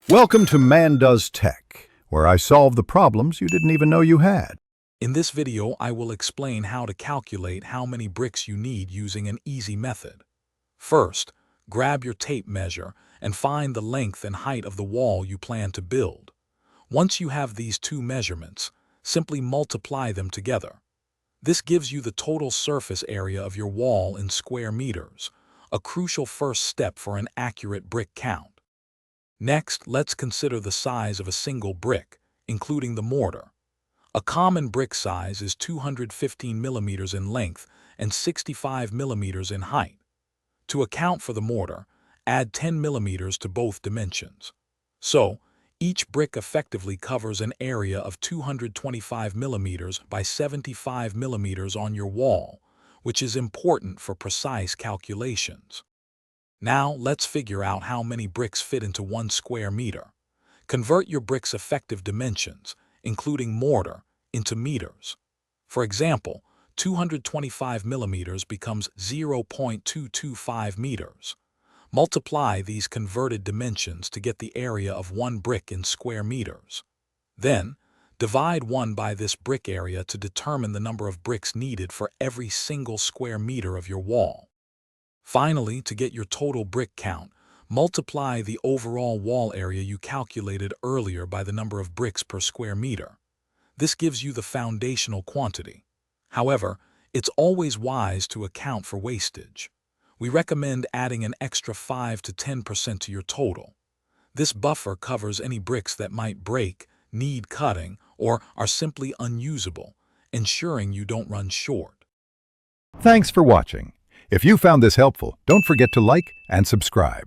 Welcome to Man Does Tech, where I solve the problems you didn't even know you had. In this video, I will explain how to calculate how many bricks you need using an easy method. First, grab your tape measure and find the length and height of the wall you plan to build. Once you have these two measurements, simply multiply them together. This gives you the total surface area of your wall in square meters, a crucial first step for an accurate brick count. Next, let's consider the size of a single brick, including the mortar. A common brick size is 215 millimeters in length and 65 millimeters in height. To account for the mortar, add 10 millimeters to both dimensions. So, each brick effectively covers an area of 225 millimeters by 75 millimeters on your wall, which is important for precise calculations. Now, let's figure out how many bricks fit into 1 square meter. Convert your brick's effective dimensions, including mortar, into meters. For example, 225 millimeters becomes 0.225 meters. Multiply these converted dimensions to get the area of 1 brick in square meters. Then, divide 1 by this brick area to determine the number of bricks needed for every single square meter of your wall. Finally, to get your total brick count, multiply the overall wall area you calculated earlier by the number of bricks per square meter. This gives you the foundational quantity. However, it's always wise to account for wastage. We recommend adding an extra 5 to 10% to your total. This buffer covers any bricks that might break, need cutting, or are simply unusable, ensuring you don't run short. Thanks for watching. If you found this helpful, don't forget to like and subscribe.